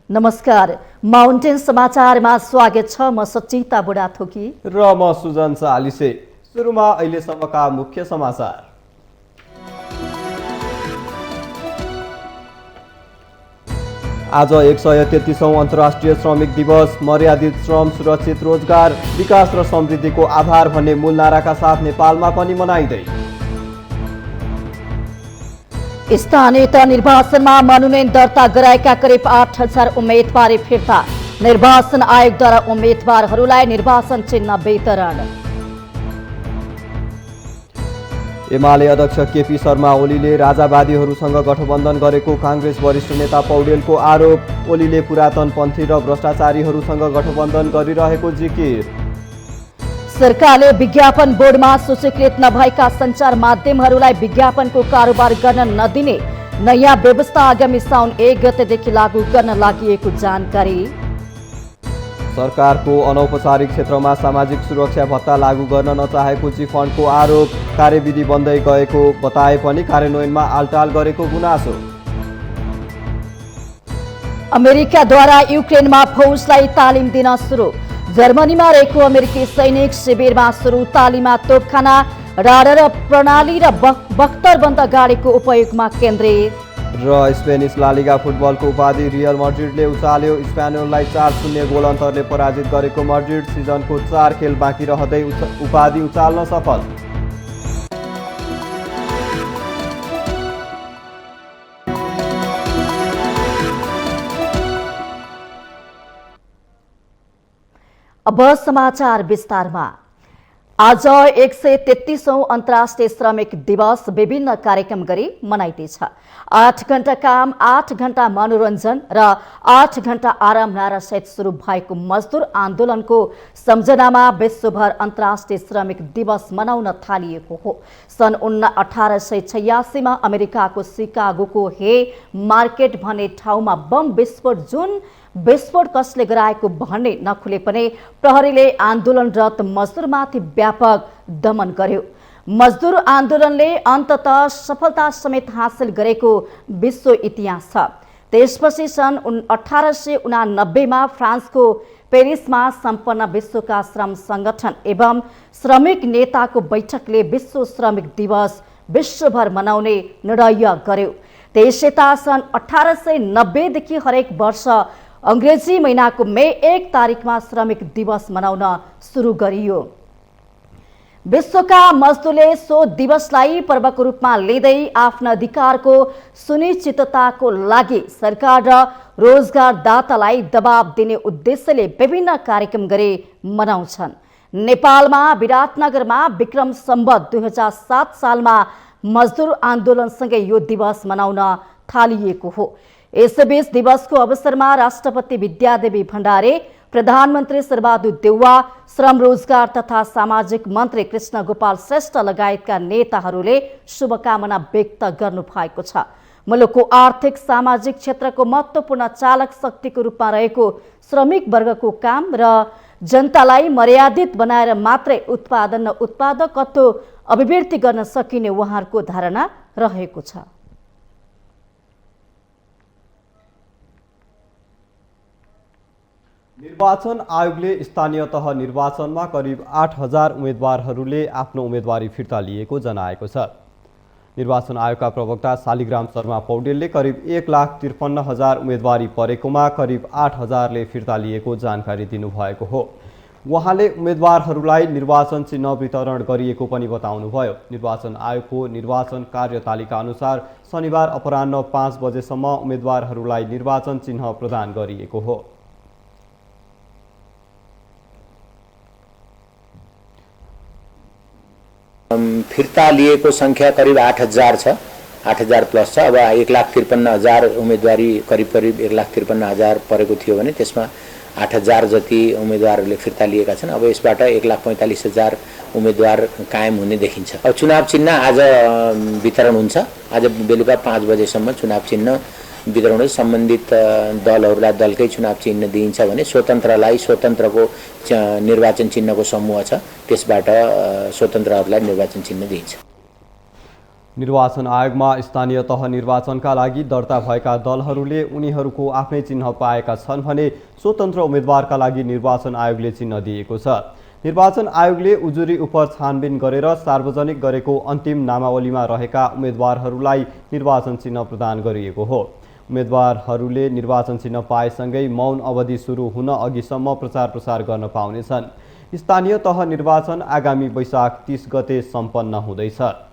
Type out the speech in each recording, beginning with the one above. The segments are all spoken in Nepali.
नमस्कार, माउन्टेन समाचारमा स्वागत छ। म सचिता बुढाथोकी र म सुजन चालिसे। सुरुमा अहिलेसम्मका मुख्य समाचार। आज 133औं अन्तर्राष्ट्रिय श्रमिक दिवस। मर्यादित श्रम, सुरक्षित रोजगार, विकास र समृद्धिको आधार भन्ने मूल नाराका साथ नेपालमा पनि मनाइँदै। स्थानीय तह निर्वाचनमा मनोनयन दर्ता गराएका करिब 8000 उम्मेदवारी फिर्ता। निर्वाचन आयोगद्वारा उम्मेदवारहरूलाई निर्वाचन चिन्ह वितरण। एमाले अध्यक्ष केपी शर्मा ओलीले राजावादीहरूसँग गठबन्धन गरेको काङ्ग्रेस वरिष्ठ नेता पौडेलको आरोप। ओलीले पुरातनपन्थी र भ्रष्टाचारीहरूसँग गठबन्धन गरिरहेको जिकिर। सरकारले विज्ञापन बोर्डमा सूचीकृत नभएका सञ्चार माध्यमहरूलाई विज्ञापनको कारोबार गर्न नदिने नयाँ व्यवस्था आगामी साउन 1 गतेदेखि लागू गर्न लागि जानकारी। सरकारको अनौपचारिक क्षेत्रमा सामाजिक सुरक्षा भत्ता लागू गर्न नचाहेको चिफण्डको आरोप। कार्यविधि बन्दै गएको बताए पनि कार्यान्वयनमा आलटाल गरेको गुनासो। अमेरिकाद्वारा युक्रेनमा फौजलाई तालिम दिन सुरु। जर्मनीमा रहेको अमेरिकी सैनिक शिविरमा सुरु तालिममा तोपखाना, राडर प्रणाली र बख्तरबन्द गाडीको उपयोगमा केन्द्रित। र स्पेनिस ला लिगा फुटबलको उपाधि रियल मड्रिडले उचाल्यो। स्पेनोललाई 4-0 गोल अन्तरले पराजित गरेको मड्रिड सिजनको 4 खेल बाँकी रहँदै उपाधि उचाल्न सफल। अब समाचार विस्तारमा। आज 133औं अन्तर्राष्ट्रिय श्रमिक दिवस विभिन्न कार्यक्रम गरी मनाइँदैछ। 8 घण्टा काम, 8 घण्टा मनोरञ्जन र 8 घण्टा आराम नारासहित सुरु भएको मजदुर आन्दोलनको सम्झनामा विश्वभर अन्तर्राष्ट्रिय श्रमिक दिवस मनाउन थालिएको हो। सन् 1886 मा अमेरिकाको सिकागोको हे मार्केट भन्ने ठाउँमा बम विस्फोट कसले गराएको भन्ने नखुले पनि प्रहरीले आन्दोलनरत मजदुरमाथि व्यापक दमन गर्यो। मजदुर आन्दोलनले अन्ततः सफलता समेत हासिल गरेको विश्व इतिहास छ। त्यसपछि सन् 1889 मा फ्रान्सको पेरिसमा सम्पन्न विश्वका श्रम संगठन एवं श्रमिक नेताको बैठकले विश्व श्रमिक दिवस विश्वभर मनाउने निर्णय गर्यो। त्यसयता सन् 1890 देखि हरेक वर्ष अंग्रेजी महिनाको मे 1 तारिखमा श्रमिक दिवस मनाउन सुरु गरियो। विश्वका मजदुरले सो दिवसलाई पर्वको रूपमा लिँदै आफ्ना अधिकारको सुनिश्चितताको लागि सरकार र रोजगारदातालाई दबाब दिने उद्देश्यले विभिन्न कार्यक्रम गरी मनाउँछन्। नेपालमा विराटनगरमा विक्रम सम्वत 2007 सालमा मजदुर आन्दोलनसँगै यो दिवस मनाउन थालिएको हो। यसबीच दिवसको अवसरमा राष्ट्रपति विद्यादेवी भण्डारी, प्रधानमन्त्री शेरबहादुर देउवा, श्रम रोजगार तथा सामाजिक मन्त्री कृष्ण गोपाल श्रेष्ठ लगायतका नेताहरूले शुभकामना व्यक्त गर्नु भएको छ। मुलुकको आर्थिक सामाजिक क्षेत्रको महत्त्वपूर्ण चालक शक्तिको रूपमा रहेको श्रमिक वर्गको काम र जनतालाई मर्यादित बनाएर मात्रै उत्पादन र उत्पादकत्व अभिवृद्धि गर्न सकिने उहाँहरूको धारणा रहेको छ। निर्वाचन आयोगले स्थानीय तह निर्वाचनमा करिब 8000 उम्मेदवारहरूले आफ्नो उम्मेदवारी फिर्ता लिएको जनाएको छ। निर्वाचन आयोगका प्रवक्ता शालिग्राम शर्मा पौडेलले करिब 1,53,000 उम्मेदवारी परेकोमा करिब 8000ले फिर्ता लिएको जानकारी दिनुभएको हो। उहाँले उम्मेदवारहरूलाई निर्वाचन चिन्ह वितरण गरिएको पनि बताउनुभयो। निर्वाचन आयोगको निर्वाचन कार्यतालिका अनुसार शनिबार अपराह्न 5 बजेसम्म उम्मेदवारहरूलाई निर्वाचन चिन्ह प्रदान गरिएको हो। फिर्ता लिएको संख्या करिब 8000 छ, 8000 प्लस छ। अब 1,53,000 उम्मेदवारी करिब 1,53,000 परेको थियो भने त्यसमा 8000 जति उम्मेदवारहरूले फिर्ता लिएका छन्। अब यसबाट 1,45,000 उम्मेदवार कायम हुने देखिन्छ। अब चुनाव चिन्ह आज वितरण हुन्छ। आज बेलुका 5 बजेसम्म चुनाव चिन्ह वितरण हुन्छ। सम्बन्धित दलहरूलाई दलकै चुनाव चिन्ह दिइन्छ भने स्वतन्त्रलाई स्वतन्त्रको निर्वाचन चिन्हको समूह छ, त्यसबाट स्वतन्त्रहरूलाई निर्वाचन चिन्ह दिइन्छ। निर्वाचन आयोगमा स्थानीय तह निर्वाचनका लागि दर्ता भएका दलहरूले उनीहरूको आफ्नै चिन्ह पाएका छन् भने स्वतन्त्र उम्मेदवारका लागि निर्वाचन आयोगले चिन्ह दिएको छ। निर्वाचन आयोगले उजुरी उप छानबिन गरेर सार्वजनिक गरेको अन्तिम नामावलीमा रहेका उम्मेदवारहरूलाई निर्वाचन चिन्ह प्रदान गरिएको हो। उम्मेदवारहरूले निर्वाचन चिन्ह पाएसँगै मौन अवधि सुरु हुन अघिसम्म प्रचार प्रसार गर्न पाउनेछन्। स्थानीय तह निर्वाचन आगामी वैशाख 30 गते सम्पन्न हुँदैछ।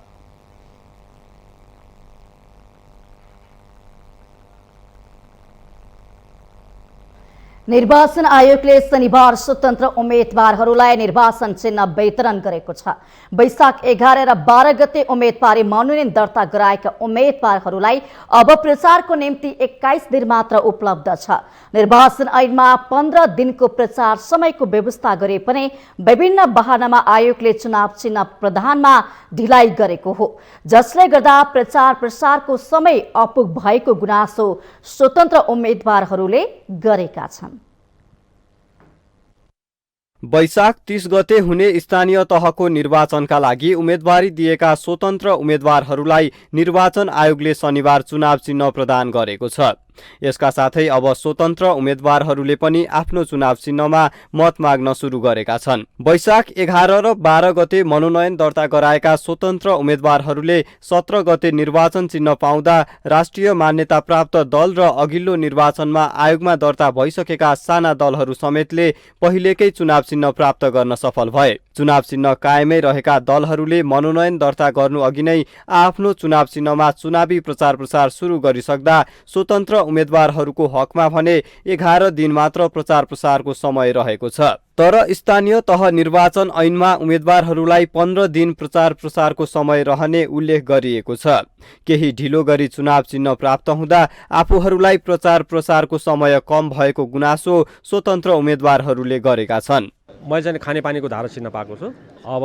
निर्वाचन आयोगले शनिबार स्वतन्त्र उम्मेदवारहरूलाई निर्वाचन चिन्ह वितरण गरेको छ। वैशाख 11 र 12 गते उम्मेदवारी मनोनयन दर्ता गराएका उम्मेदवारहरूलाई अब प्रचारको निम्ति 21 दिन मात्र उपलब्ध छ। निर्वाचन ऐनमा 15 दिनको प्रचार समयको व्यवस्था गरे पनि विभिन्न बहानामा आयोगले चुनाव चिन्ह प्रदानमा ढिलाइ गरेको हो, जसले गर्दा प्रचार प्रसारको समय अपुग भएको गुनासो स्वतन्त्र उम्मेदवारहरूले गरेका छन्। वैशाख 30 गते हुने स्थानीय तहको निर्वाचनका लागि उम्मेदवारी दिएका स्वतन्त्र उम्मेदवारहरूलाई निर्वाचन आयोगले शनिबार चुनाव चिन्ह प्रदान गरेको छ। यसका साथै अब स्वतन्त्र उम्मेदवारहरूले पनि आफ्नो चुनाव चिन्हमा मत माग्न सुरु गरेका छन्। वैशाख 11 र 12 गते मनोनयन दर्ता गराएका स्वतन्त्र उम्मेदवारहरूले 17 गते निर्वाचन चिन्ह पाउँदा राष्ट्रिय मान्यता प्राप्त दल र अघिल्लो निर्वाचनमा आयोगमा दर्ता भइसकेका साना दलहरू समेतले पहिलेकै चुनाव चिन्ह प्राप्त गर्न सफल भए। चुनाव चिन्ह कायमै रहेका दलहरूले मनोनयन दर्ता गर्नु अघि नै आफ्नो चुनाव चिन्हमा चुनावी प्रचार प्रसार सुरु गरिसक्दा स्वतन्त्र उम्मेदवारहरूको हकमा भने 11 दिन मात्र प्रचार प्रसारको समय रहेको छ। तर स्थानीय तह निर्वाचन ऐनमा उम्मेदवारहरूलाई 15 दिन प्रचार प्रसारको समय रहने उल्लेख गरिएको छ। केही ढिलो गरी चुनाव चिन्ह प्राप्त हुँदा आफूहरूलाई प्रचार प्रसारको समय कम भएको गुनासो स्वतन्त्र उम्मेदवारहरूले गरेका छन्। मैले चाहिँ खानेपानीको धारो चिन्ह पाएको छु। अब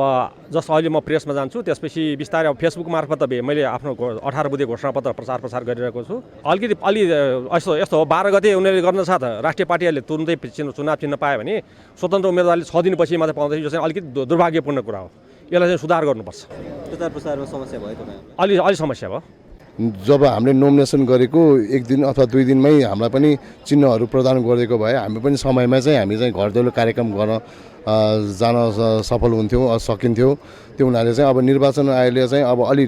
जस्तो अहिले म प्रेसमा जान्छु, त्यसपछि बिस्तारै अब फेसबुक मार्फत मैले आफ्नो 18 बुधे घोषणापत्र प्रचार प्रसार गरिरहेको छु। अलि यस्तो हो, 12 गते उनीहरूले गर्न साथ राष्ट्रिय पार्टीहरूले तुरुन्तै चुनाव चिन्ह पायो भने स्वतन्त्र उम्मेदवारले 6 दिनपछि मात्रै पाउँदैन। यो चाहिँ अलिकति दुर्भाग्यपूर्ण कुरा हो। यसलाई चाहिँ सुधार गर्नुपर्छ। प्रचार प्रसारमा समस्या भयो तपाईहरुलाई? अलि समस्या भयो। जब हामीले नोमिनेसन गरेको 1 दिन अथवा 2 दिनमै हामीलाई पनि चिन्हहरू प्रदान गरेको भए हामी पनि समयमा चाहिँ हामी चाहिँ घर दैलो कार्यक्रम गर्न जान सफल हुन्थ्यौँ, सकिन्थ्यो। त्यो हुनाले चाहिँ अब निर्वाचन आयोगले चाहिँ अब अलि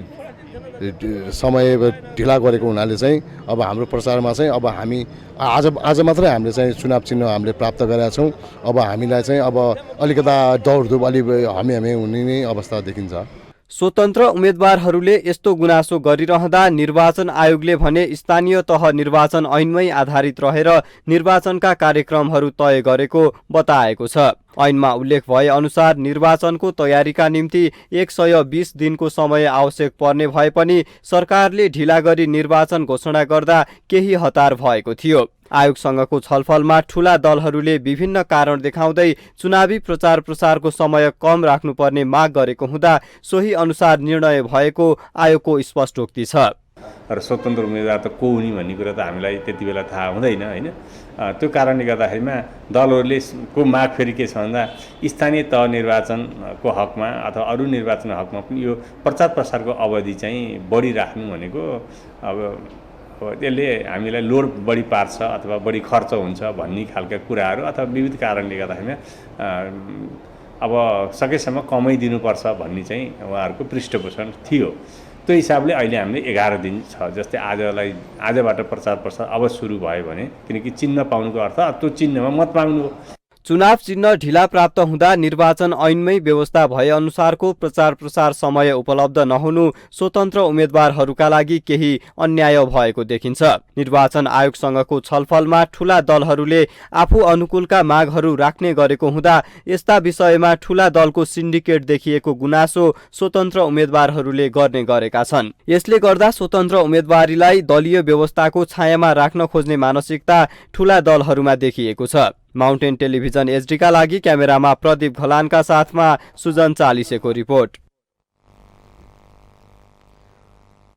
समय ढिला गरेको हुनाले चाहिँ अब हाम्रो प्रचारमा चाहिँ अब हामी आज मात्रै हामीले चाहिँ चुनाव चिन्ह हामीले प्राप्त गरेका छौँ। अब हामीलाई चाहिँ अब अलिकता दौडधुप अलि हामी हुने नै अवस्था देखिन्छ। स्वतन्त्र उम्मेदवारहरूले यस्तो गुनासो गरिरहँदा निर्वाचन आयोगले भने स्थानीय तह निर्वाचन ऐनमै आधारित रहेर निर्वाचनका कार्यक्रमहरू तय गरेको बताएको छ। ऐनमा उल्लेख भए अनुसार निर्वाचनको तयारीका निम्ति 120 दिनको समय आवश्यक पर्ने भए पनि सरकारले ढिला गरी निर्वाचन घोषणा गर्दा केही हतार भएको थियो। आयोगसँगको छलफलमा ठूला दलहरूले विभिन्न कारण देखाउँदै चुनावी प्रचार प्रसारको समय कम राख्नुपर्ने माग गरेको हुँदा सोही अनुसार निर्णय भएको आयोगको स्पष्टोक्ति छ। र स्वतन्त्र उम्मेदवार त को हुने भन्ने कुरा त हामीलाई त्यति बेला थाहा हुँदैन हैन। त्यो कारणले गर्दाखेरिमा दलहरूले को माग फेरि के छ भन्दा स्थानीय तह निर्वाचनको हकमा अथवा अरू निर्वाचनको हकमा पनि यो प्रचार प्रसारको अवधि चाहिँ बढी राख्नु भनेको अब त्यसले हामीलाई लोड बढी पार्छ अथवा बढी खर्च हुन्छ भन्ने खालका कुराहरू अथवा विविध कारणले गर्दाखेरिमा अब सकेसम्म कमै दिनुपर्छ भन्ने चाहिँ उहाँहरूको पृष्ठपोषण थियो। त्यो हिसाबले अहिले हामीले 11 दिन छ। जस्तै आजबाट प्रचार प्रसार अब सुरु भयो भने, किनकि चिन्ह पाउनुको अर्थ त्यो चिन्हमा मत माग्नु हो। चुनाव चिन्ह ढिला प्राप्त हुँदा निर्वाचन ऐनमै व्यवस्था भए अनुसारको प्रचार प्रसार समय उपलब्ध नहुनु स्वतन्त्र उम्मेदवारहरूका लागि केही अन्याय भएको देखिन्छ। निर्वाचन आयोगसँगको छलफलमा ठूला दलहरूले आफू अनुकूलका मागहरू राख्ने गरेको हुँदा यस्ता विषयमा ठूला दलको सिन्डिकेट देखिएको गुनासो स्वतन्त्र उम्मेदवारहरूले गर्ने गरेका छन्। यसले गर्दा स्वतन्त्र उम्मेदवारीलाई दलीय व्यवस्थाको छायामा राख्न खोज्ने मानसिकता ठूला दलहरूमा देखिएको छ। माउन्टेन टेलिभिजन एचडी का लागि क्यामेरामा प्रदीप घलानका साथमा सुजन चालिसेको रिपोर्ट।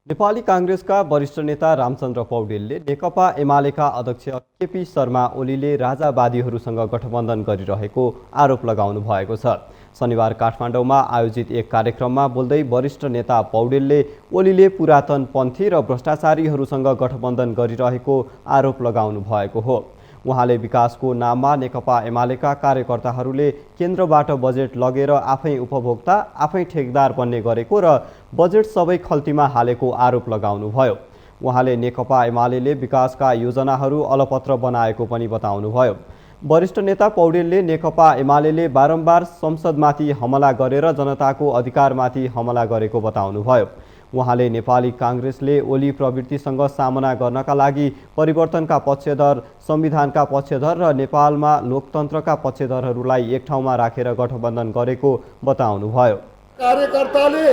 नेपाली कांग्रेसका वरिष्ठ नेता रामचन्द्र पौडेलले नेकपा एमालेका अध्यक्ष केपी शर्मा ओलीले राजावादीहरूसँग गठबन्धन गरिरहेको आरोप लगाउनु भएको छ। शनिबार काठमाडौँमा आयोजित एक कार्यक्रममा बोल्दै वरिष्ठ नेता पौडेलले ओलीले पुरातनपन्थी र भ्रष्टाचारीहरूसँग गठबन्धन गरिरहेको आरोप लगाउनु भएको हो। उहाँले विकासको नाममा नेकपा एमालेका कार्यकर्ताहरूले केन्द्रबाट बजेट लगेर आफै उपभोक्ता आफै ठेकदार बन्ने गरेको र बजेट सबै खल्तीमा हालेको आरोप लगाउनुभयो। उहाँले नेकपा एमालेले विकासका योजनाहरू अलपत्र बनाएको पनि बताउनुभयो। वरिष्ठ नेता पौडेलले नेकपा एमालेले बारम्बार संसदमाथि हमला गरेर जनताको अधिकारमाथि हमला गरेको बताउनुभयो। उहाँले नेपाली काङ्ग्रेसले ओली प्रवृत्तिसँग सामना गर्नका लागि परिवर्तनका पक्षधर, संविधानका पक्षधर र नेपालमा लोकतन्त्रका पक्षधरहरूलाई एक ठाउँमा राखेर गठबन्धन गरेको बताउनुभयो। कार्यकर्ताले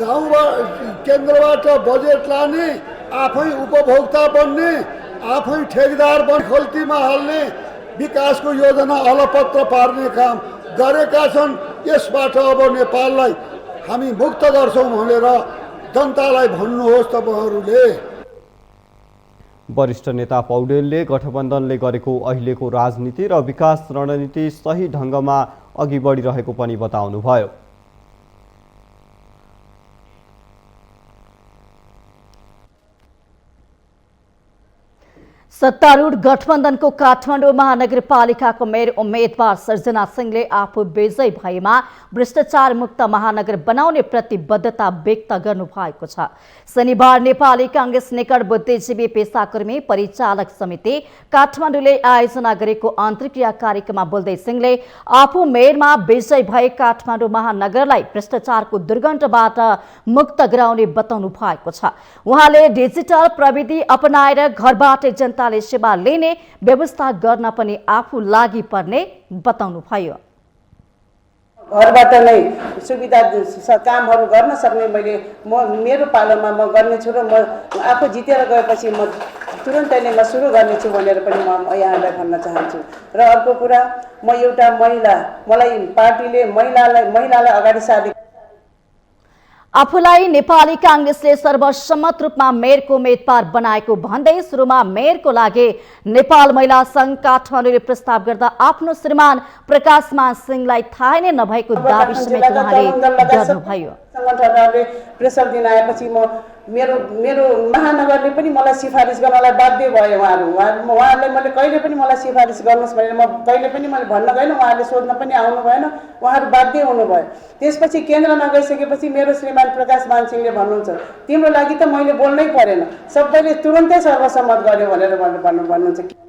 गाउँबाट केन्द्रबाट बजेट लाने, आफै उपभोक्ता बन्ने, आफै ठेकदार खल्तीमा हाल्ने, विकासको योजना अलपत्र पार्ने काम गरेका छन्। यसबाट अब नेपाललाई हामी मुक्त गर्छौँ भनेर जनतालाई भन्नुहोस् तपाईँहरूले। वरिष्ठ नेता पौडेलले गठबन्धनले गरेको अहिलेको राजनीति र विकास रणनीति सही ढङ्गमा अघि बढिरहेको पनि बताउनुभयो। सत्तारूढ गठबन्धनको काठमाडौँ महानगरपालिकाको मेयर उम्मेद्वार सर्जना सिंहले आफू विजयी भएमा भ्रष्टाचार मुक्त महानगर बनाउने प्रतिबद्धता व्यक्त गर्नुभएको छ। शनिबार नेपाली काङ्ग्रेस निकट बुद्धिजीवी पेसाकर्मी परिचालक समिति काठमाडौँले आयोजना गरेको अन्तर्क्रिया कार्यक्रममा बोल्दै सिंहले आफू मेयरमा विजयी भए काठमाडौँ महानगरलाई भ्रष्टाचारको दुर्गन्धबाट मुक्त गराउने बताउनु भएको छ। उहाँले डिजिटल प्रविधि अपनाएर घरबाटै जनताले सेवा लिने व्यवस्था गर्न पनि आफू लागि पर्ने बताउनुभयो। घरबाट नै सुविधा कामहरू गर्न सक्ने मेरो पालोमा म गर्नेछु र म आफू जितेर गएपछि म तुरन्तै नै म सुरु गर्नेछु भनेर पनि म यहाँलाई भन्न चाहन्छु। र अर्को कुरा, म एउटा महिला, मलाई पार्टीले महिलालाई अगाडि सार्ने आफूलाई नेपाली काङ्ग्रेसले सर्वसम्मत रूपमा मेयरको उम्मेद्वार बनाएको भन्दै सुरुमा मेयरको लागि नेपाल महिला सङ्घ काठमाडौँले प्रस्ताव गर्दा आफ्नो श्रीमान प्रकाशमान सिंहलाई थाहै नै नभएको दाबी समेत उहाँले गर्नुभयो। सङ्गठनहरूले प्रेसर दिन आएपछि मेरो महानगरले पनि मलाई सिफारिस गर्नलाई बाध्य भयो। उहाँहरूले मैले कहिले पनि मलाई सिफारिस गर्नुहोस् भनेर म कहिले पनि मैले भन्न गएन, उहाँहरूले सोध्न पनि आउनु भएन, उहाँहरू बाध्य हुनुभयो। त्यसपछि केन्द्रमा गइसकेपछि मेरो श्रीमान प्रकाशमान सिंहले भन्नुहुन्छ तिम्रो लागि त मैले बोल्नै परेन, सबैले तुरन्तै सर्वसम्मत गर्यो भनेर भन्नुहुन्छ।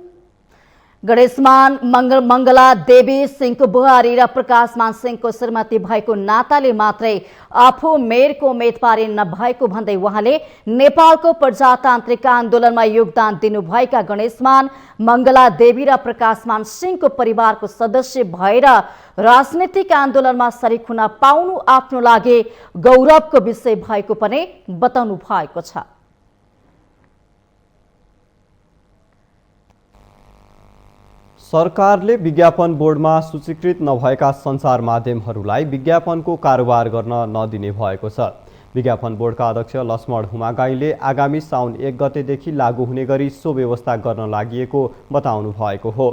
गणेशमान मङ्गला देवी सिंहको बुहारी र प्रकाशमान सिंहको श्रीमती भएको नाताले मात्रै आफू मेयरको उम्मेदवारी नभएको भन्दै उहाँले नेपालको प्रजातान्त्रिक आन्दोलनमा योगदान दिनुभएका गणेशमान मङ्गला देवी र प्रकाशमान सिंहको परिवारको सदस्य भएर राजनीतिक आन्दोलनमा सरिक हुन पाउनु आफ्नो लागि गौरवको विषय भएको पनि बताउनु भएको छ। सरकारले विज्ञापन बोर्डमा सूचीकृत नभएका सञ्चार माध्यमहरूलाई विज्ञापनको कारोबार गर्न नदिने भएको छ। विज्ञापन बोर्डका अध्यक्ष लक्ष्मण हुमागाईले आगामी साउन 1 गतेदेखि लागू हुने गरी सो व्यवस्था गर्न लागि बताउनु भएको हो।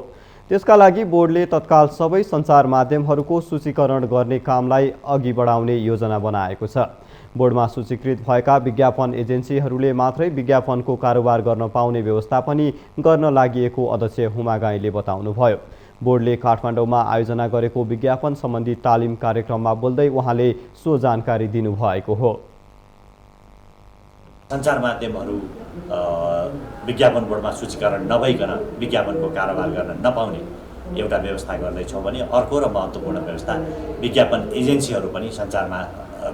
त्यसका लागि बोर्डले तत्काल सबै सञ्चार माध्यमहरूको सूचीकरण गर्ने कामलाई अघि बढाउने योजना बनाएको छ। बोर्डमा सूचीकृत भएका विज्ञापन एजेन्सीहरूले मात्रै विज्ञापनको कारोबार गर्न पाउने व्यवस्था पनि गर्न लागि अध्यक्ष हुमागाईले बताउनुभयो। बोर्डले काठमाडौँमा आयोजना गरेको विज्ञापन सम्बन्धी तालिम कार्यक्रममा बोल्दै उहाँले सो जानकारी दिनुभएको हो। सञ्चार माध्यमहरू विज्ञापन बोर्डमा सूचीकरण नभइकन विज्ञापनको कारोबार गर्न नपाउने एउटा व्यवस्था गर्दैछौँ भने अर्को र महत्त्वपूर्ण व्यवस्था विज्ञापन एजेन्सीहरू पनि सञ्चारमा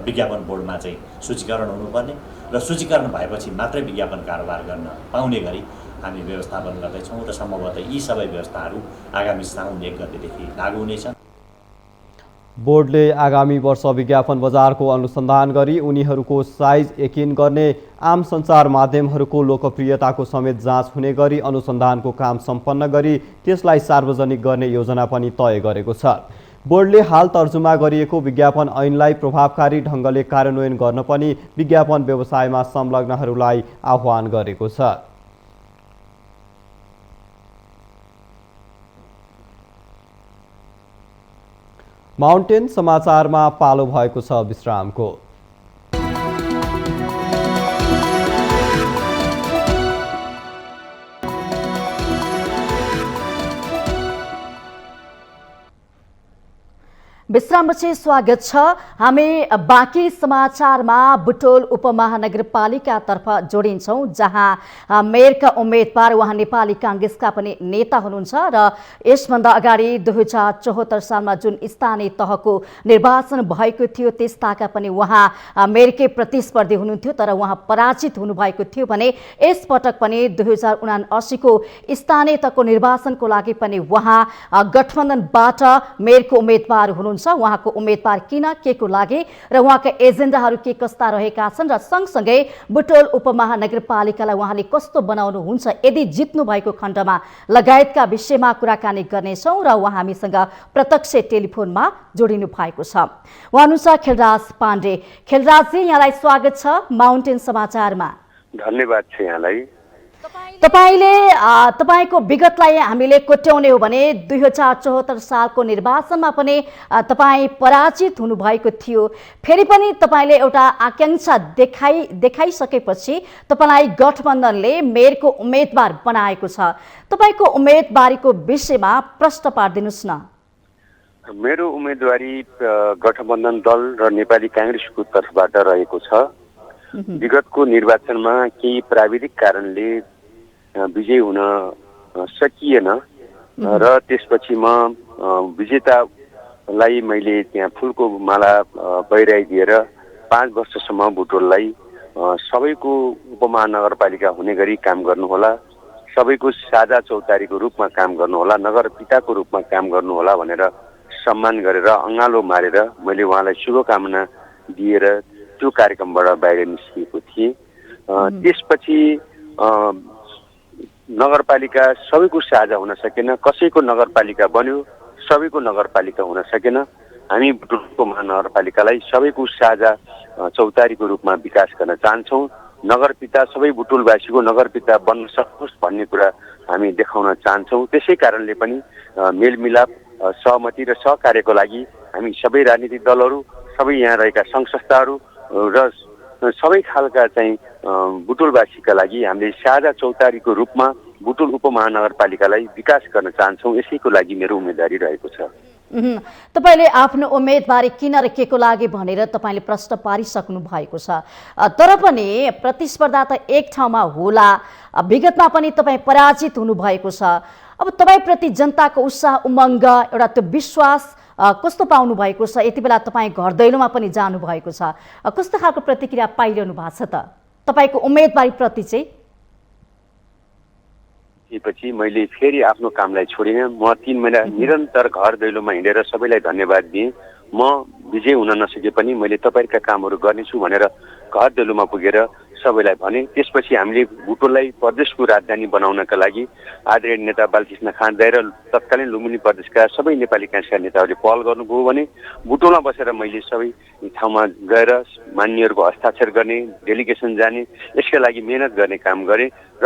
विज्ञापन बोर्डमा चाहिँ सूचीकरण हुनुपर्ने र सूचीकरण भएपछि मात्रै विज्ञापन कारोबार गर्न पाउने गरी हामी व्यवस्थापन गर्दैछौँ र सम्भवतः यी सबै व्यवस्थाहरू आगामी साउन 1 गतेदेखि लागू हुनेछन्। बोर्डले आगामी वर्ष विज्ञापन बजारको अनुसन्धान गरी उनीहरूको साइज यकिन गर्ने, आम सञ्चार माध्यमहरूको लोकप्रियताको समेत जाँच हुने गरी अनुसन्धानको काम सम्पन्न गरी त्यसलाई सार्वजनिक गर्ने योजना पनि तय गरेको छ। बोर्डले हाल तर्जुमा गरिएको विज्ञापन ऐनलाई प्रभावकारी ढङ्गले कार्यान्वयन गर्न पनि विज्ञापन व्यवसायमा संलग्नहरूलाई आह्वान गरेको छ। माउन्टेन समाचारमा पालो भएको छ विश्रामको। विश्रामपछि स्वागत छ। हामी बाँकी समाचारमा बुटोल उपमहानगरपालिकातर्फ जोडिन्छौँ, जहाँ मेयरका उम्मेदवार उहाँ नेपाली काङ्ग्रेसका पनि नेता हुनुहुन्छ र यसभन्दा अगाडि 2074 सालमा जुन स्थानीय तहको निर्वाचन भएको थियो त्यसताका पनि उहाँ मेयरकै प्रतिस्पर्धी हुनुहुन्थ्यो, तर उहाँ पराजित हुनुभएको थियो भने यसपटक पनि 2079 को स्थानीय तहको निर्वाचनको लागि पनि उहाँ गठबन्धनबाट मेयरको उम्मेदवार हुनुहुन्छ। उहाँको उम्मेदवार किन, के को लागि र उहाँका एजेन्डाहरू के कस्ता रहेका छन् र सँगसँगै बुटोल उपमहानगरपालिकालाई उहाँले कस्तो बनाउनुहुन्छ यदि जित्नु भएको खण्डमा लगायतका विषयमा कुराकानी गर्नेछौँ र उहाँ हामीसँग प्रत्यक्ष टेलिफोनमा जोडिनु भएको छ। उहाँ हुनुहुन्छ खेलराज पाण्डे। खेलराजजी, यहाँलाई स्वागत छ माउन्टेन समाचारमा। धन्यवाद छ यहाँलाई। तपाईको विगतलाई हामीले कोट्याउने हो भने 2074 सालको निर्वाचनमा पनि तपाईँ पराजित हुनुभएको थियो। फेरि पनि तपाईँले एउटा आकांक्षा देखाइसकेपछि तपाईँलाई गठबन्धनले मेयरको उम्मेदवार बनाएको छ। तपाईँको उम्मेदवारीको विषयमा प्रश्न पारिदिनुहोस् न। मेरो उम्मेदवारी गठबन्धन दल र नेपाली काङ्ग्रेसको तर्फबाट रहेको छ। विगतको निर्वाचनमा केही प्राविधिक कारणले विजय हुन सकिएन र त्यसपछि म विजेतालाई मैले त्यहाँ फुलको माला पहिराइदिएर 5 वर्षसम्म बुटोललाई सबैको उपमहानगरपालिका हुने गरी काम गर्नुहोला, सबैको साझा चौतारीको रूपमा काम गर्नुहोला, नगर पिताको रूपमा काम गर्नुहोला भनेर सम्मान गरेर अँगालो मारेर मैले उहाँलाई शुभकामना दिएर त्यो कार्यक्रमबाट बाहिर निस्किएको थिएँ। त्यसपछि नगरपालिका सबैको साझा हुन सकेन, कसैको नगरपालिका बन्यो, सबैको नगरपालिका हुन सकेन। हामी बुटोलको महानगरपालिकालाई सबैको साझा चौतारीको रूपमा विकास गर्न चाहन्छौँ। नगरपिता सबै बुटोलवासीको नगरपिता बन्न सकोस् भन्ने कुरा हामी देखाउन चाहन्छौँ। त्यसै कारणले पनि मेलमिलाप, सहमति र सहकार्यको लागि हामी सबै राजनीतिक दलहरू, सबै यहाँ रहेका सङ्घ संस्थाहरू र सबै खालका चाहिँ बुटोलवासीका लागि हामीले साझा चौतारीको रूपमा बुटोल उपमहानगरपालिकालाई विकास गर्न चाहन्छौँ। यसैको लागि मेरो उम्मेदवारी रहेको छ। तपाईले आफ्नो उम्मेदवारी किन र के को लागि भनेर तपाईले प्रश्न पारिसक्नु भएको छ, तर पनि प्रतिस्पर्धा त एक ठाउँमा होला। विगतमा पनि तपाईँ पराजित हुनुभएको छ। अब तपाईँप्रति जनताको उत्साह, उमङ्ग, एउटा त्यो विश्वास कस्तो पाउनु भएको छ? यति बेला तपाईँ घर दैलोमा पनि जानु भएको छ, कस्तो खालको प्रतिक्रिया पाइरहनु भएको छ त तपाईँको उम्मेदवारी प्रति चाहिँ? पछि मैले फेरि आफ्नो कामलाई छोडिनँ। म 3 महिना निरन्तर घर दैलोमा हिँडेर सबैलाई धन्यवाद दिएँ। म विजय हुन नसके पनि मैले तपाईँका कामहरू गर्नेछु भनेर घर दैलोमा पुगेर सबैलाई भने। त्यसपछि हामीले बुटोललाई प्रदेशको राजधानी बनाउनका लागि आदरणीय नेता बालकृष्ण खाँडदाई र तत्कालीन लुम्बिनी प्रदेशका सबै नेपाली काङ्ग्रेसका नेताहरूले पहल गर्नुभयो भने बुटोलमा बसेर मैले सबै ठाउँमा गएर मान्यहरूको हस्ताक्षर गर्ने, डेलिगेसन जाने, यसका लागि मेहनत गर्ने काम गरेँ र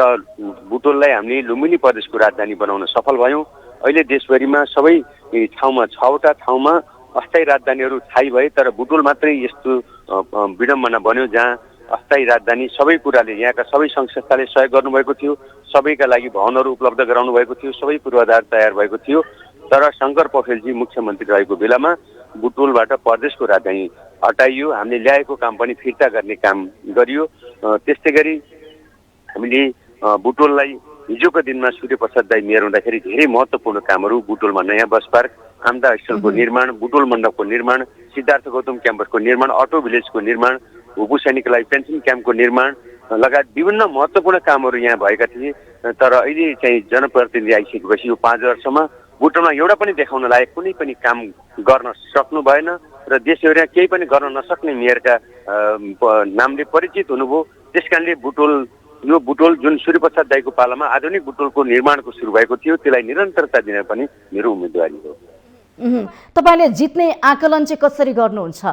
बुटोललाई हामीले लुम्बिनी प्रदेशको राजधानी बनाउन सफल भयौँ। अहिले देशभरिमा सबै ठाउँमा 6वटा ठाउँमा अस्थायी राजधानीहरू थाहै भए, तर बुटोल मात्रै यस्तो विडम्बना बन्यो जहाँ अस्थायी राजधानी सबै कुराले यहाँका सबै सङ्घ संस्थाले सहयोग गर्नुभएको थियो, सबैका लागि भवनहरू उपलब्ध गराउनु भएको थियो, सबै पूर्वाधार तयार भएको थियो। तर शङ्कर पोखरेलजी मुख्यमन्त्री रहेको बेलामा बुटोलबाट प्रदेशको राजधानी हटाइयो। हामीले ल्याएको काम पनि फिर्ता गर्ने काम गरियो। त्यस्तै गरी हामीले बुटोललाई हिजोको दिनमा सूर्यप्रसाद दाई मेयर हुँदाखेरि धेरै महत्त्वपूर्ण कामहरू बुटोलमा नयाँ बस पार्क, आमदा स्थलको निर्माण, बुटोल मण्डपको निर्माण, सिद्धार्थ गौतम क्याम्पसको निर्माण, अटो भिलेजको निर्माण, भूपू सैनिकको लागि पेन्सन क्याम्पको निर्माण लगायत विभिन्न महत्त्वपूर्ण कामहरू यहाँ भएका थिए। तर अहिले चाहिँ जनप्रतिनिधि आइसकेपछि यो 5 वर्षमा बुटोलमा एउटा पनि देखाउन लायक कुनै पनि काम गर्न सक्नु भएन र देशभरिमा केही पनि गर्न नसक्ने मेयरका नामले परिचित हुनुभयो। त्यसकारणले यो बुटोल जुन सूर्यप्रसाद दाईको पालामा आधुनिक बुटोलको निर्माणको सुरु भएको थियो त्यसलाई निरन्तरता दिन पनि मेरो उम्मेदवारी हो। तपाईले जित्ने आकलन चाहिँ कसरी गर्नुहुन्छ?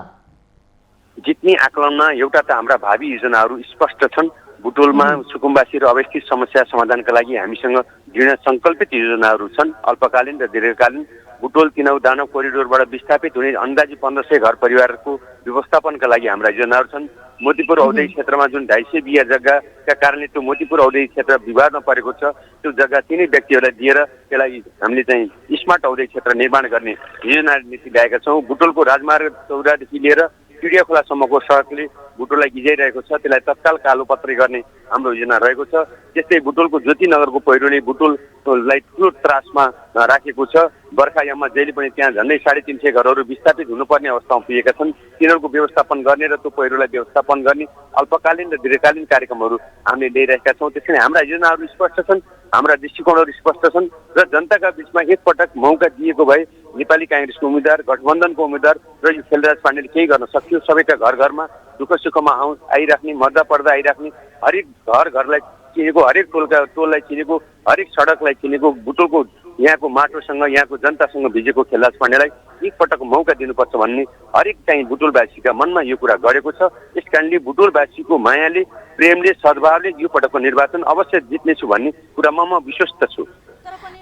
जित्ने आकलनमा एउटा त हाम्रा भावी योजनाहरू स्पष्ट छन्। बुटोलमा सुकुम्बासी र अवस्थित समस्या समाधानका लागि हामीसँग दृढ सङ्कल्पित योजनाहरू छन्। अल्पकालीन र दीर्घकालीन बुटोल तिनौ दानव कोरिडोरबाट विस्थापित हुने अन्दाजी 1500 घर परिवारको व्यवस्थापनका लागि हाम्रा योजनाहरू छन्। मोतीपुर औद्योगिक क्षेत्रमा जुन 250 बिघा जग्गाका कारणले त्यो मोतीपुर औद्योगिक क्षेत्र विवादमा परेको छ, त्यो जग्गा तिनै व्यक्तिहरूलाई दिएर त्यसलाई हामीले चाहिँ स्मार्ट औद्योगिक क्षेत्र निर्माण गर्ने योजना नीति ल्याएका छौँ। बुटोलको राजमार्ग चौडादेखि लिएर चिडिया खोलासम्मको सडकले बुटोललाई गिजाइरहेको छ, त्यसलाई तत्काल कालोपत्री गर्ने हाम्रो योजना रहेको छ। त्यस्तै बुटोलको ज्योतिनगरको पहिरोले बुटोललाई ठुलो त्रासमा राखेको छ। बर्खायाममा जहिले पनि त्यहाँ झन्डै 350 घरहरू विस्थापित हुनुपर्ने अवस्थामा पुगेका छन्। तिनीहरूको व्यवस्थापन गर्ने र त्यो पहिरोलाई व्यवस्थापन गर्ने अल्पकालीन र दीर्घकालीन कार्यक्रमहरू हामीले ल्याइरहेका छौँ। त्यसैले हाम्रा योजनाहरू स्पष्ट छन्, हाम्रा दृष्टिकोणहरू स्पष्ट छन् र जनताका बिचमा एकपटक मौका दिएको भए नेपाली काङ्ग्रेसको उम्मेद्वार, गठबन्धनको उम्मेद्वार र यो खेलराज पाण्डेले केही गर्न सक्थ्यो। सबैका घर घरमा दुःख सुखमा आइराख्ने, मर्दा पर्दा आइराख्ने, हरेक घरलाई चिनेको, हरेक टोललाई चिनेको, हरेक सडकलाई चिनेको, बुटोलको यहाँको माटोसँग, यहाँको जनतासँग भिजेको खेलराज पाण्डेलाई एकपटक मौका दिनुपर्छ भन्ने हरेक चाहिँ बुटोलवासीका मनमा यो कुरा गरेको छ। यस कारणले बुटोलवासीको मायाले, प्रेमले, सद्भावले यो पटकको निर्वाचन अवश्य जित्नेछु भन्ने कुरामा म विश्वस्त छु।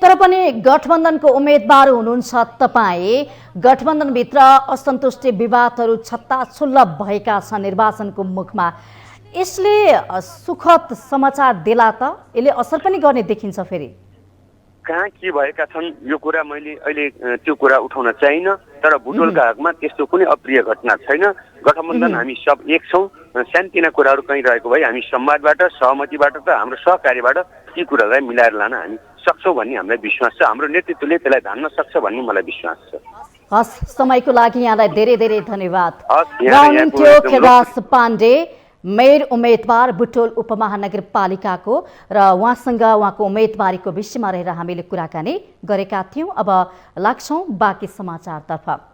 तर पनि गठबन्धनको उम्मेदवार हुनुहुन्छ तपाईँ, गठबन्धनभित्र असन्तुष्टि विवादहरू छत्ताछुल्ल भएका छन् निर्वाचनको मुखमा। यसले सुखद समाचार देला त? यसले असर पनि गर्ने देखिन्छ फेरि? कहाँ के भएका छन् यो कुरा मैले अहिले त्यो कुरा उठाउन चाहिनँ, तर बुटोलका हकमा त्यस्तो कुनै अप्रिय घटना छैन। गठबन्धन हामी सब एक छौँ। सानतिना कुराहरू कहीँ रहेको भए हामी संवादबाट, सहमतिबाट र हाम्रो सहकार्यबाट ती कुरालाई मिलाएर लान हामी सक्छौँ भन्ने हामीलाई विश्वास छ। हाम्रो नेतृत्वले त्यसलाई धान्न सक्छ भन्ने मलाई विश्वास छ। हस्, समयको लागि यहाँलाई धेरै धेरै धन्यवाद। हुनुहुन्थ्यो खेलराज पाण्डे, मेयर उम्मेदवार बुटोल उपमहानगरपालिकाको, र उहाँसँग उहाँको उम्मेदवारीको विषयमा रहेर हामीले कुराकानी गरेका थियौँ। अब लाग्छौँ बाँकी समाचारतर्फ।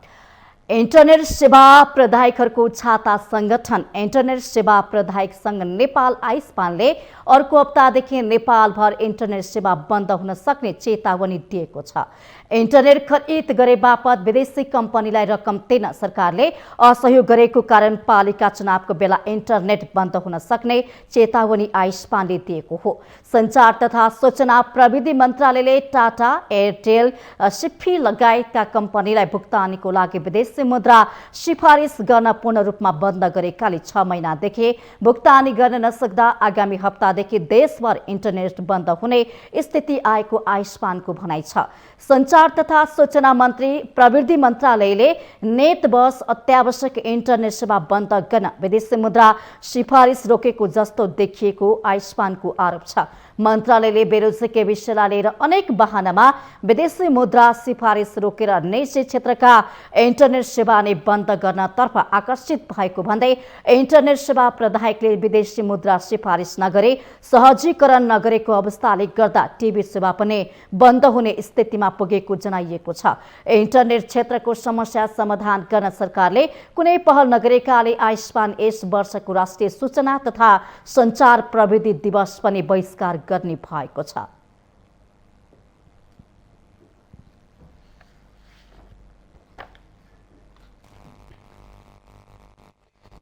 इन्टरनेट सेवा प्रदायकहरूको छाता सङ्गठन इन्टरनेट सेवा प्रदायक सङ्घ नेपाल आइस्पानले अर्को हप्तादेखि नेपालभर इन्टरनेट सेवा बन्द हुन सक्ने चेतावनी दिएको छ। इन्टरनेट खरिद गरे बापत विदेशी कम्पनीलाई रकम तिर्न सरकारले असहयोग गरेको कारण पालिका चुनावको बेला इन्टरनेट बन्द हुन सक्ने चेतावनी आइस्पानले दिएको हो। सञ्चार तथा सूचना प्रविधि मन्त्रालयले टाटा, एयरटेल, सिप्फी लगायतका कम्पनीलाई भुक्तानीको लागि विदेशी मुद्रा सिफारिस गर्न पूर्ण रूपमा बन्द गरेकाले 6 महिनादेखि भुक्तानी गर्न नसक्दा आगामी हप्तादेखि देशभर इन्टरनेट बन्द हुने स्थिति आएको आइस्पानको भनाइ छ। सञ्चार तथा सूचना मन्त्री प्रविधि मन्त्रालयले नेट बस अत्यावश्यक इन्टरनेट सेवा बन्द गर्न विदेशी मुद्रा सिफारिस रोकेको जस्तो देखिएको आइस्पानको आरोप छ। मन्त्रालयले बेरोजगारी विषयलाई लिएर अनेक बहानामा विदेशी मुद्रा सिफारिस रोकेर निजी क्षेत्रका इन्टरनेट सेवा नै बन्द गर्नतर्फ आकर्षित भएको भन्दै इन्टरनेट सेवा प्रदायकले विदेशी मुद्रा सिफारिस नगरे सहजीकरण नगरेको अवस्थाले गर्दा टिभी सेवा पनि बन्द हुने स्थितिमा पुगेको जनाइएको छ। इन्टरनेट क्षेत्रको समस्या समाधान गर्न सरकारले कुनै पहल नगरेकाले आइस्पान यस वर्षको राष्ट्रिय सूचना तथा सञ्चार प्रविधि दिवस पनि बहिष्कार गर्ने भएको छ।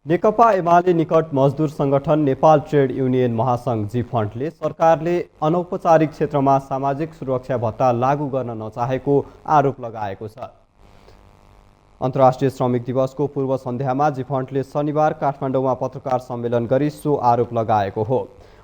नेकपा एमाले निकट मजदुर संगठन नेपाल ट्रेड युनियन महासंघ जी-फन्डले सरकारले अनौपचारिक क्षेत्रमा सामाजिक सुरक्षा भत्ता लागू गर्न नचाहेको आरोप लगाएको छ। अन्तर्राष्ट्रिय श्रमिक दिवसको पूर्व सन्ध्यामा जी-फन्डले शनिबार काठमाडौँमा पत्रकार सम्मेलन गरी सो आरोप लगाएको हो।